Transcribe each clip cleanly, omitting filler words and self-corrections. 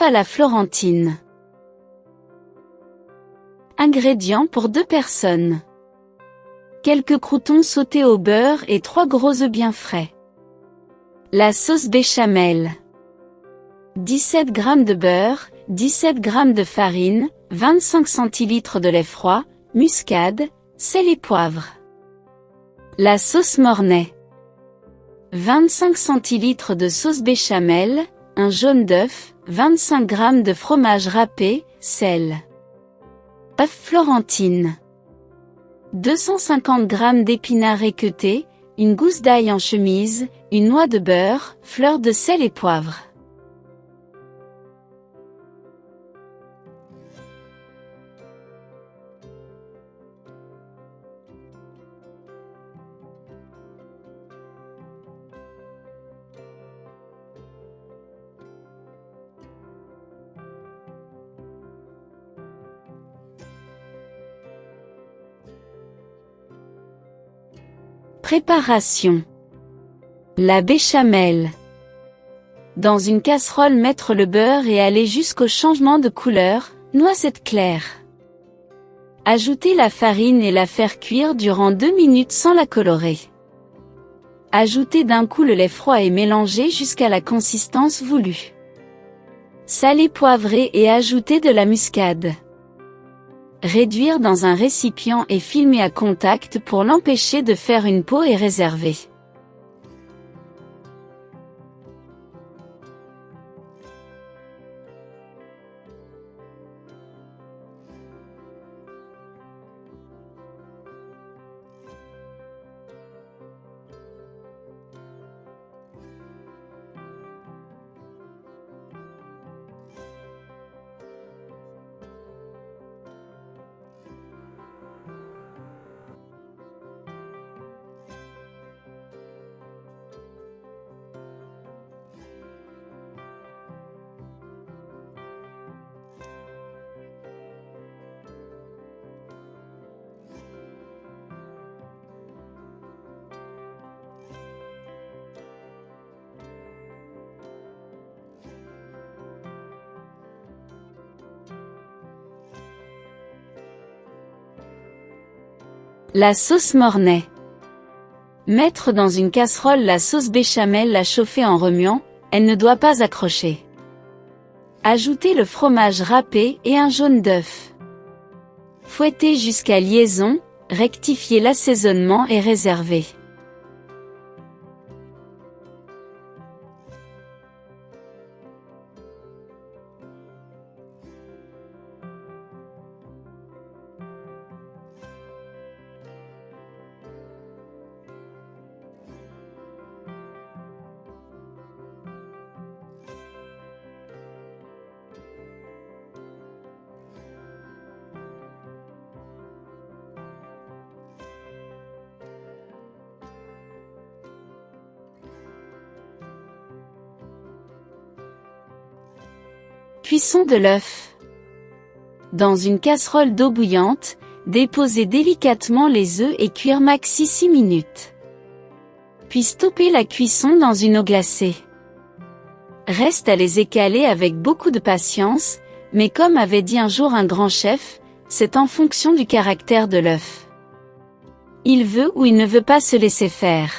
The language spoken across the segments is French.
à la florentine. Ingrédients pour 2 personnes. Quelques croûtons sautés au beurre et 3 gros œufs bien frais. La sauce béchamel. 17 g de beurre, 17 g de farine, 25 centilitres de lait froid, muscade, sel et poivre. La sauce Mornay. 25 centilitres de sauce béchamel, un jaune d'œuf, 25 g de fromage râpé, sel. Œuf florentine. 250 g d'épinards équeutés, une gousse d'ail en chemise, une noix de beurre, fleur de sel et poivre. Préparation. La béchamel. Dans une casserole, mettre le beurre et aller jusqu'au changement de couleur, noisette claire. Ajouter la farine et la faire cuire durant 2 minutes sans la colorer. Ajouter d'un coup le lait froid et mélanger jusqu'à la consistance voulue. Saler, poivrer et ajouter de la muscade. Réduire dans un récipient et filmer à contact pour l'empêcher de faire une peau et réserver. La sauce Mornay. Mettre dans une casserole la sauce béchamel, la chauffer en remuant, elle ne doit pas accrocher. Ajouter le fromage râpé et un jaune d'œuf. Fouetter jusqu'à liaison, rectifier l'assaisonnement et réserver. Cuisson de l'œuf. Dans une casserole d'eau bouillante, déposez délicatement les œufs et cuire maxi 6 minutes. Puis stoppez la cuisson dans une eau glacée. Reste à les écaler avec beaucoup de patience, mais comme avait dit un jour un grand chef, c'est en fonction du caractère de l'œuf. Il veut ou il ne veut pas se laisser faire.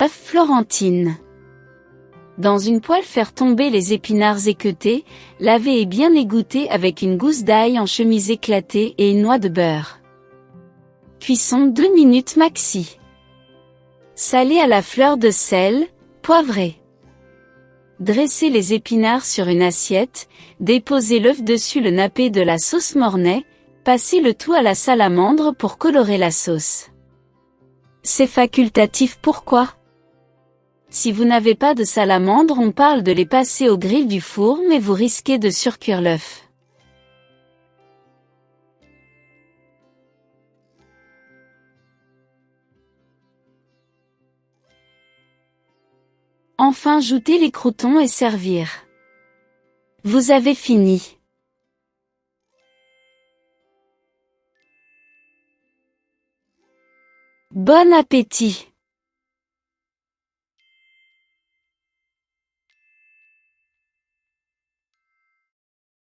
Œuf florentine. Dans une poêle, faire tomber les épinards équeutés, laver et bien égoutter avec une gousse d'ail en chemise éclatée et une noix de beurre. Cuisson 2 minutes maxi. Saler à la fleur de sel, poivrer. Dresser les épinards sur une assiette, déposer l'œuf dessus le nappé de la sauce Mornay, passer le tout à la salamandre pour colorer la sauce. C'est facultatif, pourquoi ? Si vous n'avez pas de salamandre, on parle de les passer au grill du four, mais vous risquez de surcuire l'œuf. Enfin ajouter les croûtons et servir. Vous avez fini. Bon appétit!